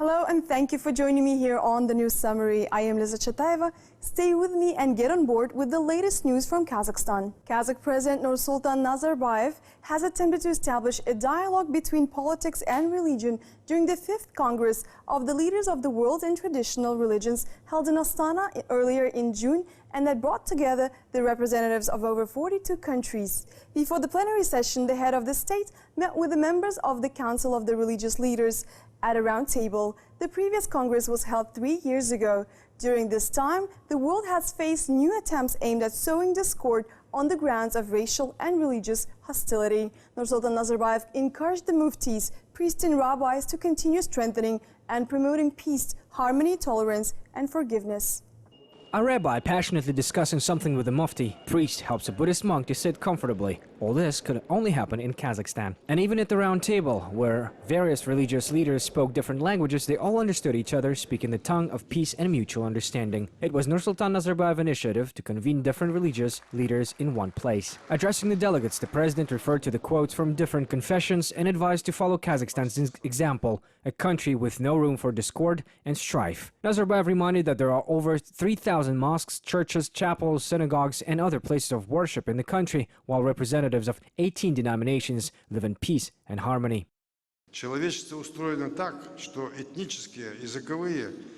Hello and thank you for joining me here on the News Summary. I am Liza Chataeva. Stay with me and get on board with the latest news from Kazakhstan. Kazakh President Nursultan Nazarbayev has attempted to establish a dialogue between politics and religion during the 5th Congress of the Leaders of the World and Traditional Religions held in Astana earlier in June, and that brought together the representatives of over 42 countries. Before the plenary session, the head of the state met with the members of the Council of the Religious Leaders at a round table. The previous Congress was held 3 years ago. During this time, the world has faced new attempts aimed at sowing discord on the grounds of racial and religious hostility. Nursultan Nazarbayev encouraged the muftis, priests and rabbis to continue strengthening and promoting peace, harmony, tolerance and forgiveness. A rabbi passionately discussing something with a mufti. Priest helps a Buddhist monk to sit comfortably. All this could only happen in Kazakhstan. And even at the round table, where various religious leaders spoke different languages, they all understood each other, speaking the tongue of peace and mutual understanding. It was Nursultan Nazarbayev initiative to convene different religious leaders in one place. Addressing the delegates, the president referred to the quotes from different confessions and advised to follow Kazakhstan's example, a country with no room for discord and strife. Nazarbayev reminded that there are over 3,000 mosques, churches, chapels, synagogues and other places of worship in the country, while representatives of 18 denominations live in peace and harmony. The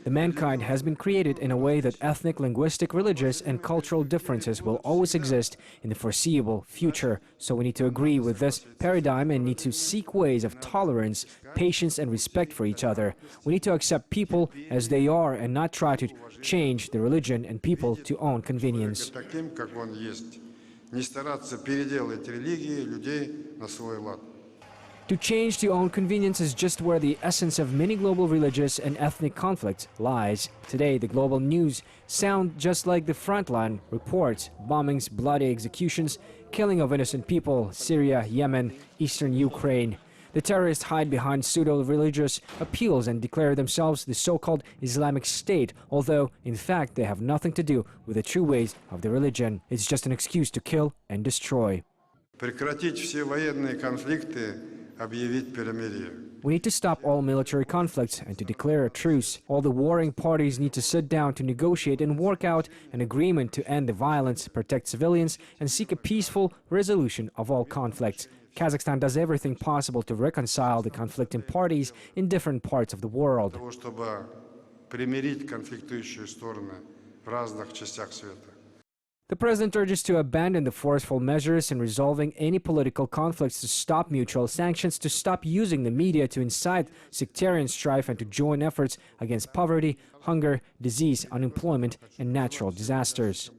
mankind has been created in a way that ethnic, linguistic, religious and cultural differences will always exist in the foreseeable future. So we need to agree with this paradigm and need to seek ways of tolerance, patience and respect for each other. We need to accept people as they are and not try to change the religion and people to own convenience. To change to own convenience is just where the essence of many global religious and ethnic conflicts lies. Today, the global news sound just like the frontline reports: bombings, bloody executions, killing of innocent people, Syria, Yemen, eastern Ukraine. The terrorists hide behind pseudo-religious appeals and declare themselves the so-called Islamic State, although, in fact, they have nothing to do with the true ways of the religion. It's just an excuse to kill and destroy. We need to stop all military conflicts and to declare a truce. All the warring parties need to sit down to negotiate and work out an agreement to end the violence, protect civilians, and seek a peaceful resolution of all conflicts. Kazakhstan does everything possible to reconcile the conflicting parties in different parts of the world. The president urges to abandon the forceful measures in resolving any political conflicts, to stop mutual sanctions, to stop using the media to incite sectarian strife, and to join efforts against poverty, hunger, disease, unemployment, and natural disasters.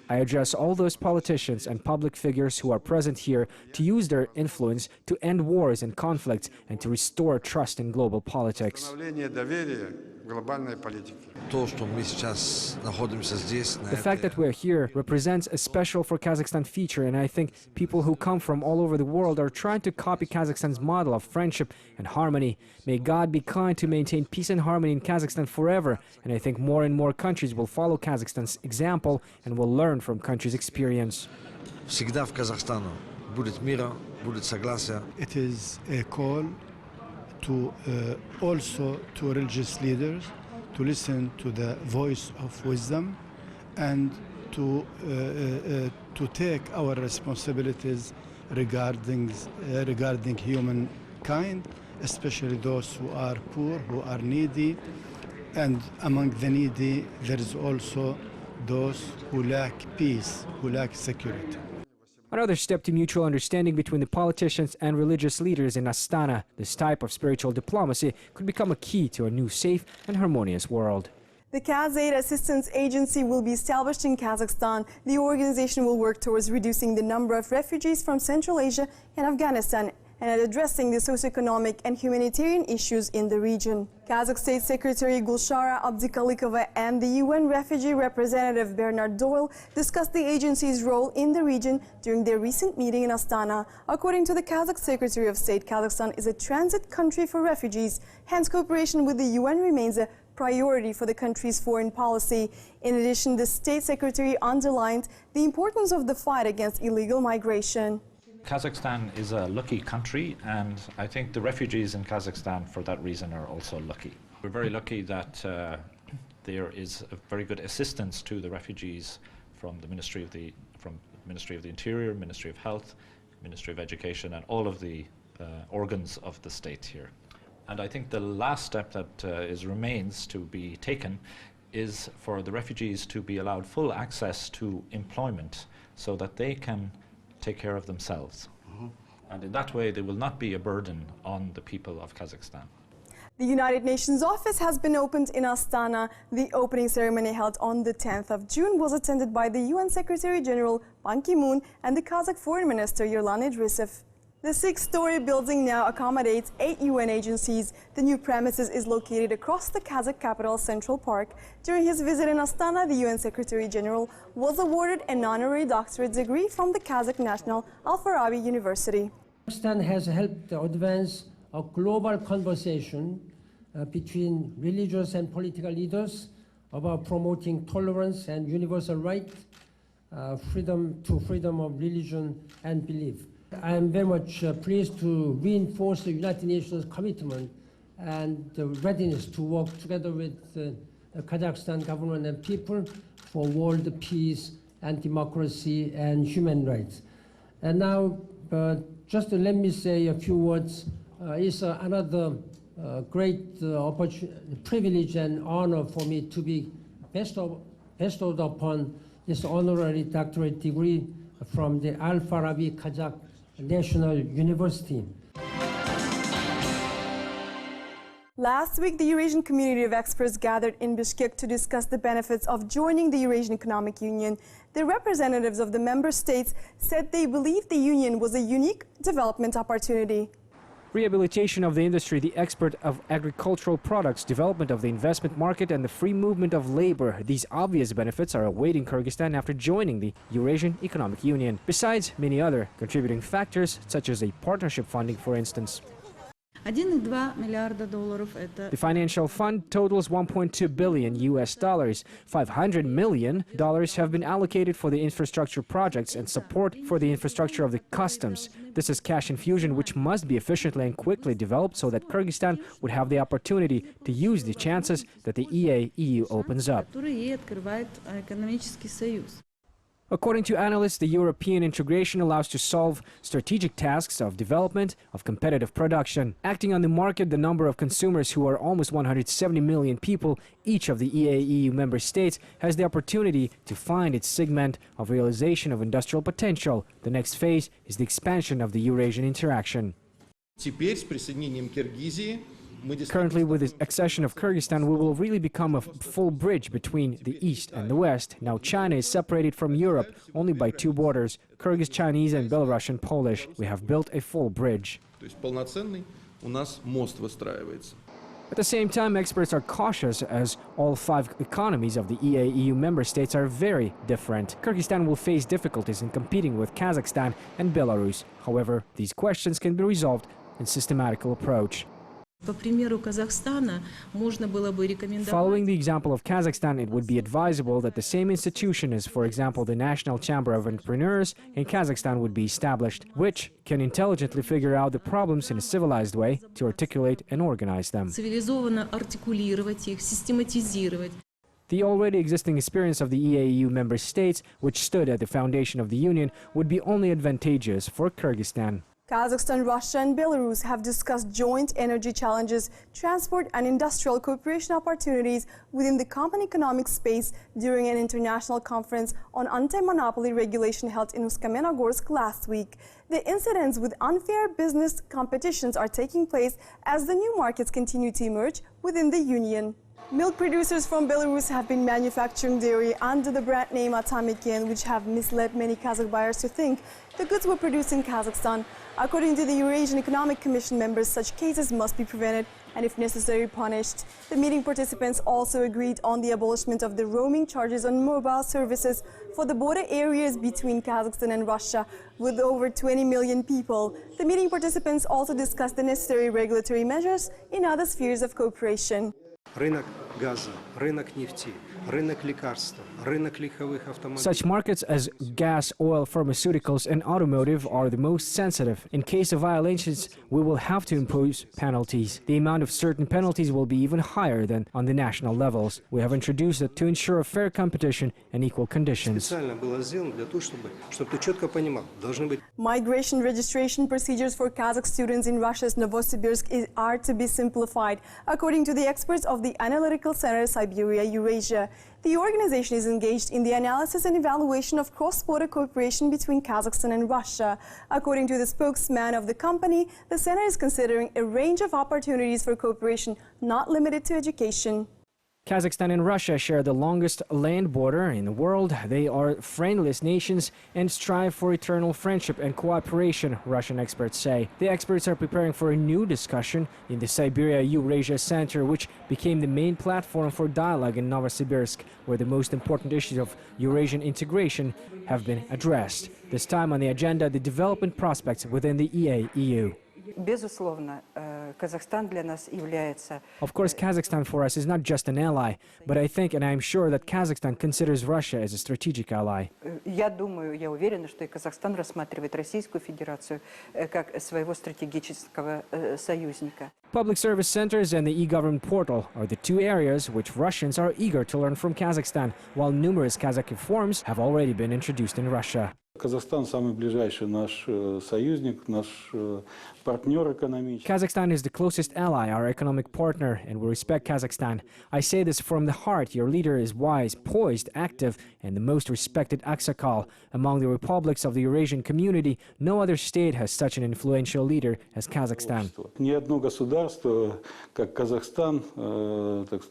I address all those politicians and public figures who are present here to use their influence to end wars and conflicts and to restore trust in global politics. The fact that we're here represents a special for Kazakhstan feature, and I think people who come from all over the world are trying to copy Kazakhstan's model of friendship and harmony. May God be kind to maintain peace and harmony in Kazakhstan forever, and I think more and more countries will follow Kazakhstan's example and will learn from countries' experience. It is a call to also to religious leaders to listen to the voice of wisdom and to take our responsibilities regarding humankind, especially those who are poor, who are needy, and among the needy there is also those who lack peace, who lack security. Another step to mutual understanding between the politicians and religious leaders in Astana. This type of spiritual diplomacy could become a key to a new safe and harmonious world. The Kaz-Aid Assistance Agency will be established in Kazakhstan. The organization will work towards reducing the number of refugees from Central Asia and Afghanistan and at addressing the socioeconomic and humanitarian issues in the region. Kazakh State Secretary Gulshara Abdikalikova and the UN Refugee Representative Bernard Doyle discussed the agency's role in the region during their recent meeting in Astana. According to the Kazakh Secretary of State, Kazakhstan is a transit country for refugees, hence cooperation with the UN remains a priority for the country's foreign policy. In addition, the State Secretary underlined the importance of the fight against illegal migration. Kazakhstan is a lucky country, and I think the refugees in Kazakhstan for that reason are also lucky. We're very lucky that there is a very good assistance to the refugees from the Ministry of the Interior, Ministry of Health, Ministry of Education, and all of the organs of the state here. And I think the last step that remains to be taken is for the refugees to be allowed full access to employment so that they can take care of themselves. And in that way, they will not be a burden on the people of Kazakhstan. The United Nations office has been opened in Astana. The opening ceremony held on the 10th of June was attended by the UN Secretary General Ban Ki-moon and the Kazakh Foreign Minister Yerlan Idrisov. The 6-story building now accommodates 8 UN agencies. The new premises is located across the Kazakh capital Central Park. During his visit in Astana, the UN Secretary General was awarded an honorary doctorate degree from the Kazakh National Al-Farabi University. Kazakhstan has helped advance a global conversation between religious and political leaders about promoting tolerance and universal rights, freedom of religion and belief. I am very much pleased to reinforce the United Nations commitment and the readiness to work together with the Kazakhstan government and people for world peace and democracy and human rights. And now, just let me say a few words. It's another great privilege and honor for me to be bestowed upon this honorary doctorate degree from the Al-Farabi Kazakh National University. Last week, the Eurasian community of experts gathered in Bishkek to discuss the benefits of joining the Eurasian Economic Union. The representatives of the member states said they believe the union was a unique development opportunity. Rehabilitation of the industry, the export of agricultural products, development of the investment market and the free movement of labor. These obvious benefits are awaiting Kyrgyzstan after joining the Eurasian Economic Union, besides many other contributing factors, such as a partnership funding, for instance. $1,2 миллиарда это. The financial fund totals $1.2 billion. $500 million have been allocated for the infrastructure projects and support for the infrastructure of the customs. This is cash infusion which must be efficiently and quickly developed so that Kyrgyzstan would have the opportunity to use the chances that the EA-EU opens up. Который ей открывает экономический союз. According to analysts, the European integration allows to solve strategic tasks of development, of competitive production. Acting on the market, the number of consumers, who are almost 170 million people, each of the EA-EU member states has the opportunity to find its segment of realization of industrial potential. The next phase is the expansion of the Eurasian interaction. Теперь с присоединением Киргизии Currently, with the accession of Kyrgyzstan, we will really become a full bridge between the East and the West. Now China is separated from Europe only by 2 borders, Kyrgyz Chinese and Belarusian Polish. We have built a full bridge. То есть полноценный у нас мост выстраивается. At the same time, experts are cautious as all 5 economies of the EA-EU member states are very different. Kyrgyzstan will face difficulties in competing with Kazakhstan and Belarus. However, these questions can be resolved in systematical approach. По примеру Казахстана можно было бы рекомендовать. Following the example of Kazakhstan, it would be advisable that the same institution as, for example, the National Chamber of Entrepreneurs in Kazakhstan would be established, which can intelligently figure out the problems in a civilized way to articulate and organize them. Цивилизованно артикулировать их, систематизировать. The already existing experience of the EA-EU member states, which stood at the foundation of the Union, would be only advantageous for Kyrgyzstan. Kazakhstan, Russia and Belarus have discussed joint energy challenges, transport and industrial cooperation opportunities within the common economic space during an international conference on anti-monopoly regulation held in Usk-Kamenogorsk last week. The incidents with unfair business competitions are taking place as the new markets continue to emerge within the Union. Milk producers from Belarus have been manufacturing dairy under the brand name Atamikin, which have misled many Kazakh buyers to think the goods were produced in Kazakhstan. According to the Eurasian Economic Commission members, such cases must be prevented and, if necessary, punished. The meeting participants also agreed on the abolishment of the roaming charges on mobile services for the border areas between Kazakhstan and Russia, with over 20 million people. The meeting participants also discussed the necessary regulatory measures in other spheres of cooperation. Рынок газа, рынок нефти, рынок лекарств, Such markets as gas, oil, pharmaceuticals, and automotive are the most sensitive. In case of violations, we will have to impose penalties. The amount of certain penalties will be even higher than on the national levels. We have introduced it to ensure a fair competition and equal conditions. Migration registration procedures for Kazakh students in Russia's Novosibirsk are to be simplified, according to the experts of the Analytical Center Siberia Eurasia. The organization is engaged in the analysis and evaluation of cross-border cooperation between Kazakhstan and Russia. According to the spokesman of the company, the center is considering a range of opportunities for cooperation, not limited to education. Kazakhstan and Russia share the longest land border in the world. They are friendless nations and strive for eternal friendship and cooperation, Russian experts say. The experts are preparing for a new discussion in the Siberia Eurasia Center, which became the main platform for dialogue in Novosibirsk, where the most important issues of Eurasian integration have been addressed. This time on the agenda, the development prospects within the EA-EU. Of course, Kazakhstan for us is not just an ally, but I think and I am sure that Kazakhstan considers Russia as a strategic ally. Я уверена, что и Казахстан рассматривает Российскую Федерацию как своего стратегического союзника. Public service centers and the e-government portal are the two areas which Russians are eager to learn from Kazakhstan, while numerous Kazakh reforms have already been introduced in Russia. Казахстан самый ближайший наш союзник, наш партнер экономический. Kazakhstan is the closest ally, our economic partner, and we respect Kazakhstan. I say this from the heart. Your leader is wise, poised, active, and the most respected aksakal. Among the republics of the Eurasian community, no other state has such an influential leader as Kazakhstan. Ни одно государство, как Казахстан,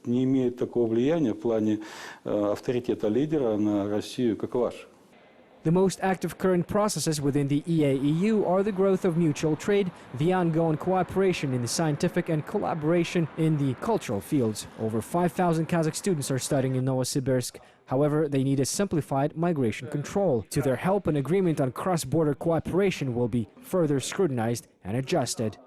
не имеет такого влияния в плане авторитета лидера на Россию, как ваш. The most active current processes within the EA-EU are the growth of mutual trade, the ongoing cooperation in the scientific and collaboration in the cultural fields. Over 5,000 Kazakh students are studying in Novosibirsk. However, they need a simplified migration control. To their help, an agreement on cross-border cooperation will be further scrutinized and adjusted.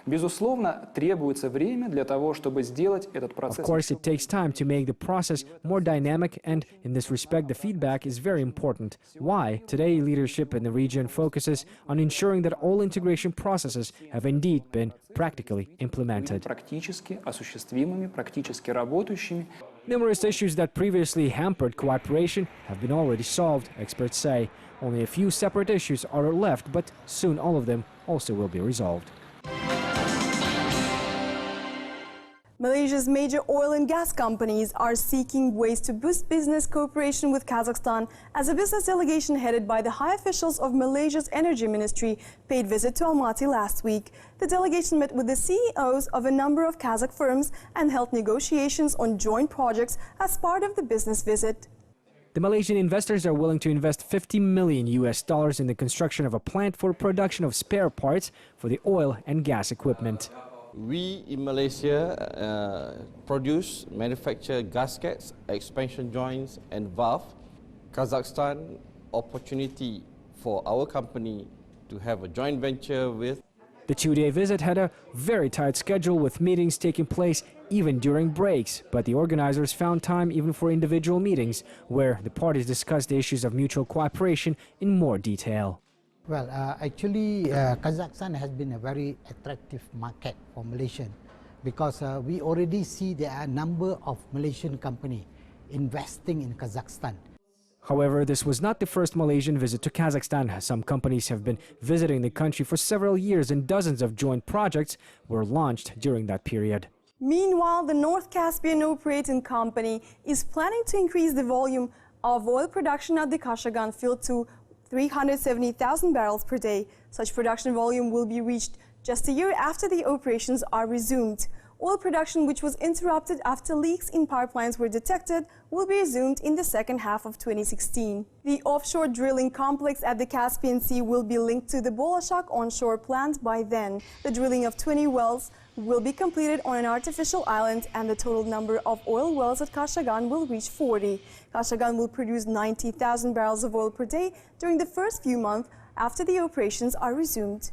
Безусловно, требуется время для того, чтобы сделать этот процесс. Of course, it takes time to make the process more dynamic, and in this respect, the feedback is very important. Why? Today, leadership in the region focuses on ensuring that all integration processes have indeed been practically implemented. Практически осуществимыми, практически работающими. Numerous issues that previously hampered cooperation have been already solved, experts say. Only a few separate issues are left, but soon all of them also will be resolved. Malaysia's major oil and gas companies are seeking ways to boost business cooperation with Kazakhstan as a business delegation headed by the high officials of Malaysia's Energy Ministry paid visit to Almaty last week. The delegation met with the CEOs of a number of Kazakh firms and held negotiations on joint projects as part of the business visit. The Malaysian investors are willing to invest $50 million in the construction of a plant for production of spare parts for the oil and gas equipment. We in Malaysia manufacture gaskets, expansion joints and valve. Kazakhstan, opportunity for our company to have a joint venture with. The two-day visit had a very tight schedule with meetings taking place even during breaks, but the organizers found time even for individual meetings where the parties discussed the issues of mutual cooperation in more detail. Well, actually, Kazakhstan has been a very attractive market for Malaysian because we already see there are a number of Malaysian companies investing in Kazakhstan. However, this was not the first Malaysian visit to Kazakhstan. Some companies have been visiting the country for several years and dozens of joint projects were launched during that period. Meanwhile, the North Caspian Operating Company is planning to increase the volume of oil production at the Kashagan field to 370,000 barrels per day. Such production volume will be reached just a year after the operations are resumed. Oil production, which was interrupted after leaks in pipelines were detected, will be resumed in the second half of 2016. The offshore drilling complex at the Caspian Sea will be linked to the Bolashak onshore plant by then. The drilling of 20 wells will be completed on an artificial island, and the total number of oil wells at Kashagan will reach 40. Kashagan will produce 90,000 barrels of oil per day during the first few months after the operations are resumed.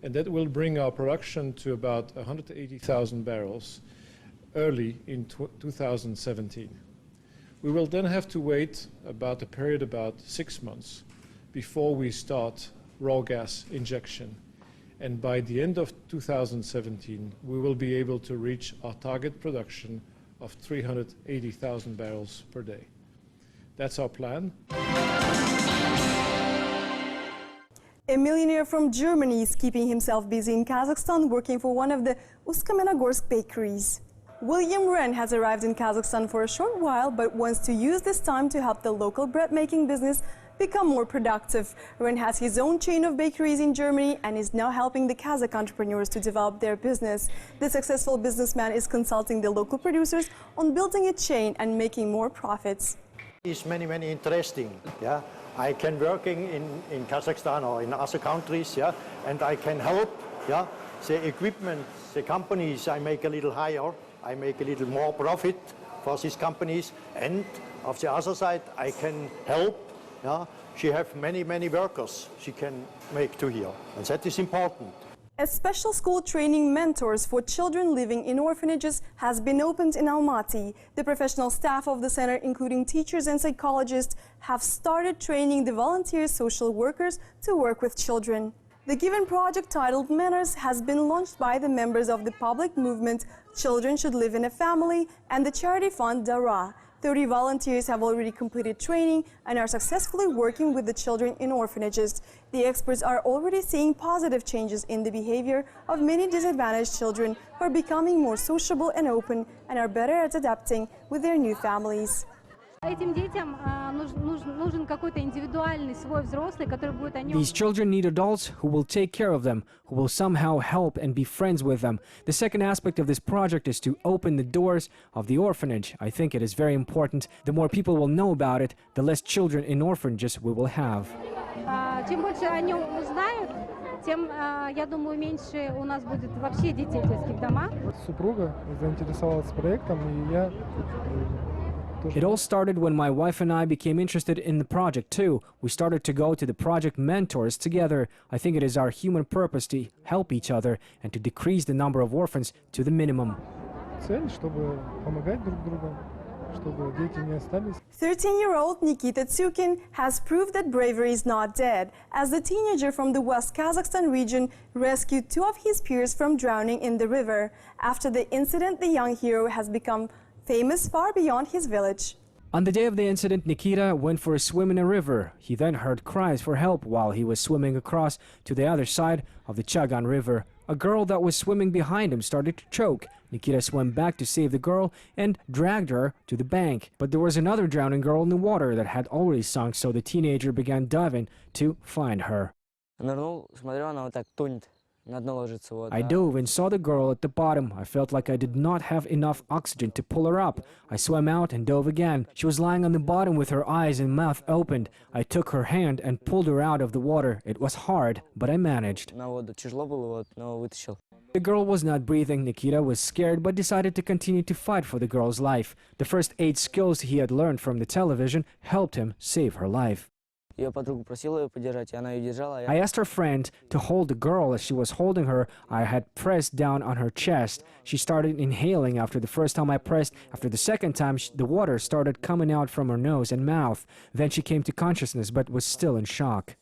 And that will bring our production to about 180,000 barrels early in 2017. We will then have to wait about a period about 6 months before we start raw gas injection. And by the end of 2017, we will be able to reach our target production of 380,000 barrels per day. That's our plan. A millionaire from Germany is keeping himself busy in Kazakhstan working for one of the Usk-Kamenogorsk bakeries. William Wren has arrived in Kazakhstan for a short while but wants to use this time to help the local bread-making business become more productive. Wren has his own chain of bakeries in Germany and is now helping the Kazakh entrepreneurs to develop their business. The successful businessman is consulting the local producers on building a chain and making more profits. It's many interesting. Yeah, I can working in Kazakhstan or in other countries. Yeah, and I can help. Yeah, the equipment, the companies. I make a little higher. I make a little more profit for these companies. And of the other side, I can help. Yeah, she have many workers. She can make to here, and that is important. A special school training mentors for children living in orphanages has been opened in Almaty. The professional staff of the center, including teachers and psychologists, have started training the volunteer social workers to work with children. The given project, titled Manners, has been launched by the members of the public movement Children Should Live in a Family and the charity fund Dara. 30 volunteers have already completed training and are successfully working with the children in orphanages. The experts are already seeing positive changes in the behavior of many disadvantaged children who are becoming more sociable and open and are better at adapting with their new families. These children need adults who will take care of them, who will somehow help and be friends with them. The second aspect of this project is to open the doors of the orphanage. I think it is very important. The more people will know about it, the less children in orphanages we will have. Чем больше о нем узнают, тем, я думаю, меньше у нас будет вообще детей в детских домах. Супруга заинтересовалась проектом, и я It all started when my wife and I became interested in the project too. We started to go to the project mentors together. I think it is our human purpose to help each other and to decrease the number of orphans to the minimum. Цель, чтобы помогать друг другу, чтобы дети не остались. 13-year-old Nikita Tsukin has proved that bravery is not dead, as the teenager from the West Kazakhstan region rescued 2 of his peers from drowning in the river. After the incident, the young hero has become famous far beyond his village. On the day of the incident, Nikita went for a swim in a river. He then heard cries for help while he was swimming across to the other side of the Kashagan river. A girl that was swimming behind him started to choke. Nikita swam back to save the girl and dragged her to the bank. But there was another drowning girl in the water that had already sunk, so the teenager began diving to find her. I dove and saw the girl at the bottom. I felt like I did not have enough oxygen to pull her up. I swam out and dove again. She was lying on the bottom with her eyes and mouth opened. I took her hand and pulled her out of the water. It was hard, but I managed. The girl was not breathing. Nikita was scared but decided to continue to fight for the girl's life. The first aid skills he had learned from the television helped him save her life. I asked her friend to hold the girl. As she was holding her, I had pressed down on her chest. She started inhaling after the first time I pressed. After the second time, the water started coming out from her nose and mouth. Then she came to consciousness but was still in shock.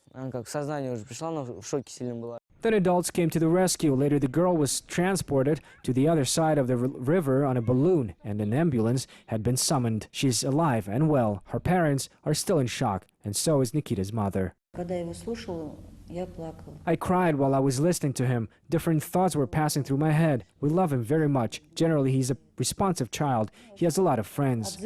Then adults came to the rescue. Later, the girl was transported to the other side of the river on a balloon, and an ambulance had been summoned. She's alive and well. Her parents are still in shock, and so is Nikita's mother. I cried while I was listening to him. Different thoughts were passing through my head. We love him very much. Generally, he's a responsive child. He has a lot of friends.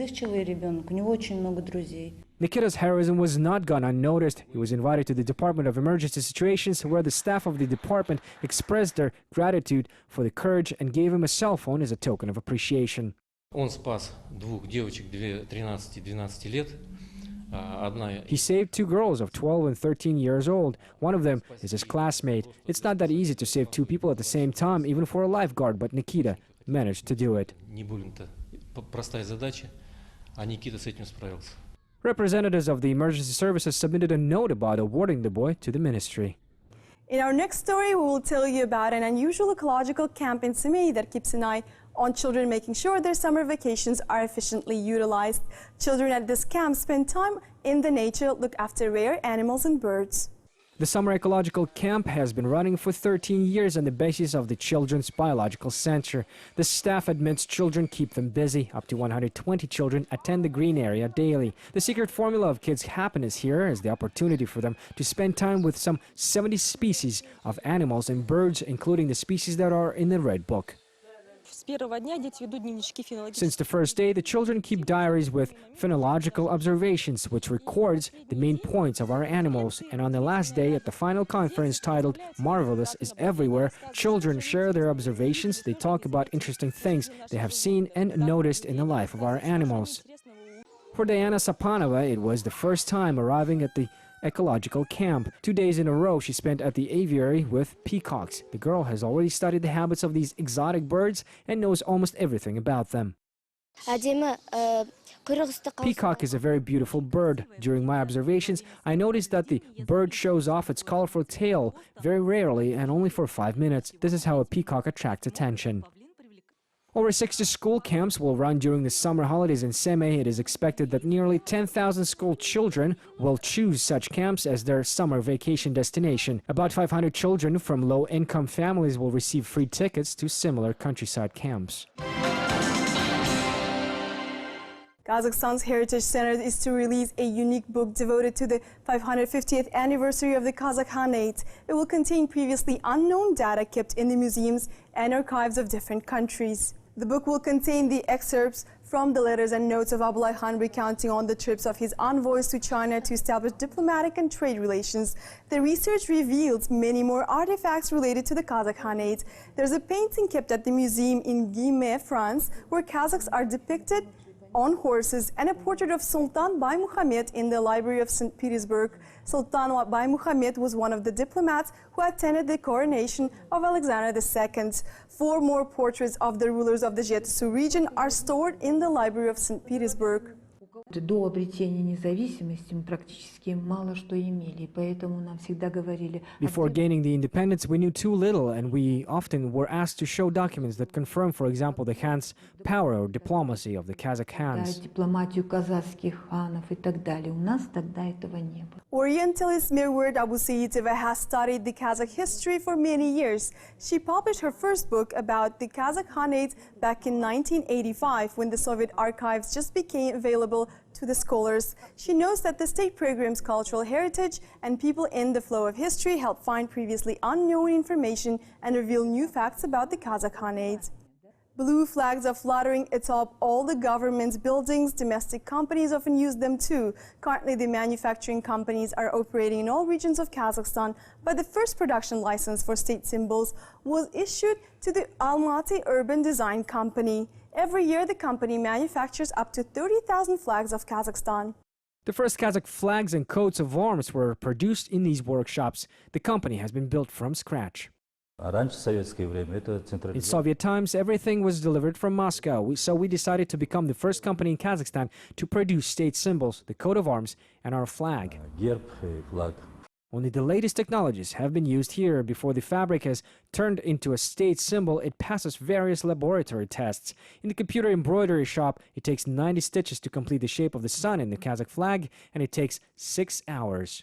Nikita's heroism was not gone unnoticed. He was invited to the Department of Emergency Situations, where the staff of the department expressed their gratitude for the courage and gave him a cell phone as a token of appreciation. Он спас 2 девочек 13 и 12 лет. He saved 2 girls of 12 and 13 years old. One of them is his classmate. It's not that easy to save 2 people at the same time, even for a lifeguard, but Nikita managed to do it. Не больно-то простая задача, а Никита с этим справился. Representatives of the emergency services submitted a note about awarding the boy to the ministry. In our next story, we will tell you about an unusual ecological camp in Semey that keeps an eye on children making sure their summer vacations are efficiently utilized. Children at this camp spend time in the nature, look after rare animals and birds. The summer ecological camp has been running for 13 years on the basis of the Children's Biological Center. The staff admits children keep them busy. Up to 120 children attend the green area daily. The secret formula of kids' happiness here is the opportunity for them to spend time with some 70 species of animals and birds, including the species that are in the Red Book. Since the first day, the children keep diaries with phenological observations, which records the main points of our animals. And on the last day, at the final conference titled "Marvelous is Everywhere," children share their observations. They talk about interesting things they have seen and noticed in the life of our animals. For Diana Sapanova, it was the first time arriving at the ecological camp. 2 days in a row she spent at the aviary with peacocks. The girl has already studied the habits of these exotic birds and knows almost everything about them. Peacock is a very beautiful bird. During my observations, I noticed that the bird shows off its colorful tail very rarely and only for 5 minutes. This is how a peacock attracts attention. Over 60 school camps will run during the summer holidays in Semey. It is expected that nearly 10,000 school children will choose such camps as their summer vacation destination. About 500 children from low-income families will receive free tickets to similar countryside camps. Kazakhstan's Heritage Center is to release a unique book devoted to the 550th anniversary of the Kazakh Khanate. It will contain previously unknown data kept in the museums and archives of different countries. The book will contain the excerpts from the letters and notes of Ablai Khan recounting on the trips of his envoys to China to establish diplomatic and trade relations. The research reveals many more artifacts related to the Kazakh Khanate. There's a painting kept at the museum in Guillemets, France, where Kazakhs are depicted on horses, and a portrait of Sultan Baymuhammed in the Library of St. Petersburg. Sultan Baymuhammed was one of the diplomats who attended the coronation of Alexander II. 4 more portraits of the rulers of the Zhetsu region are stored in the Library of St. Petersburg. До обретения независимости мы практически мало что имели, поэтому нам всегда говорили. Before gaining the independence, we knew too little, and we often were asked to show documents that confirm, for example, the Khan's power or diplomacy of the Kazakh Khans. Дипломатию казахских ханов и так далее. У нас тогда этого не было. Orientalist Mirward Abuseyitova has studied the Kazakh history for many years. She published her first book about the Kazakh Khanate back in 1985 when the Soviet archives just became available to the scholars. She knows that the state programs cultural heritage and people in the flow of history help find previously unknown information and reveal new facts about the Kazakh Khanate. Blue flags are fluttering atop all the government's buildings. Domestic companies often use them too. Currently, the manufacturing companies are operating in all regions of Kazakhstan, but the first production license for state symbols was issued to the Almaty Urban Design Company. Every year, the company manufactures up to 30,000 flags of Kazakhstan. The first Kazakh flags and coats of arms were produced in these workshops. The company has been built from scratch. In Soviet times, everything was delivered from Moscow, so we decided to become the first company in Kazakhstan to produce state symbols, the coat of arms, and our flag. Only the latest technologies have been used here. Before the fabric has turned into a state symbol, it passes various laboratory tests. In the computer embroidery shop, it takes 90 stitches to complete the shape of the sun in the Kazakh flag, and it takes 6 hours.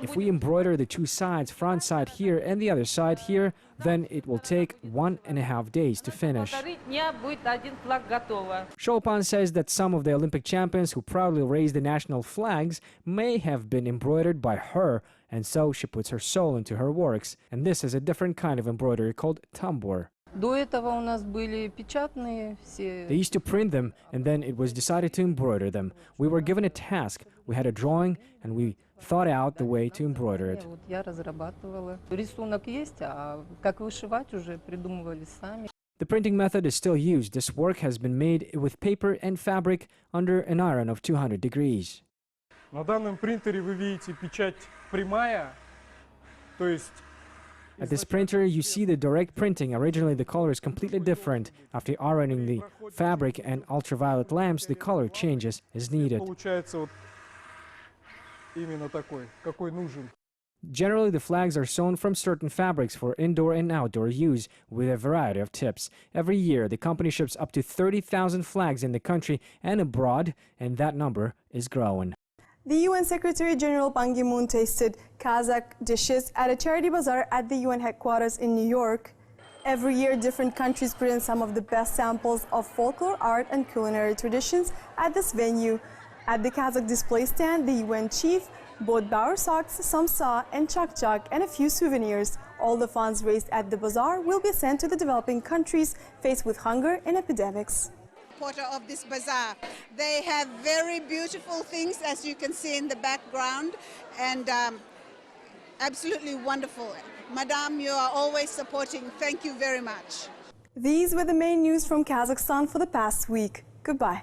If we embroider the 2 sides, front side here and the other side here, then it will take 1.5 days to finish. Chopin says that some of the Olympic champions who proudly raise the national flags may have been embroidered by her, and so she puts her soul into her works. And this is a different kind of embroidery called tambur. They used to print them, and then it was decided to embroider them. We were given a task, we had a drawing, and we thought out the way to embroider it. The printing method is still used. This work has been made with paper and fabric under an iron of 200 degrees. На данном принтере вы видите печать прямая, то есть At this printer, you see the direct printing. Originally, the color is completely different. After ironing the fabric and ultraviolet lamps, the color changes as needed. Получается вот именно такой, какой нужен. Generally, the flags are sewn from certain fabrics for indoor and outdoor use with a variety of tips. Every year, the company ships up to 30,000 flags in the country and abroad, and that number is growing. The UN Secretary General Ban Ki-moon tasted Kazakh dishes at a charity bazaar at the UN headquarters in New York. Every year, different countries present some of the best samples of folklore, art, and culinary traditions at this venue. At the Kazakh display stand, the UN chief bought bower socks, samsa, and chak-chak, and a few souvenirs. All the funds raised at the bazaar will be sent to the developing countries faced with hunger and epidemics. Porter of this bazaar. They have very beautiful things, as you can see in the background, and absolutely wonderful. Madam, you are always supporting. Thank you very much. These were the main news from Kazakhstan for the past week. Goodbye.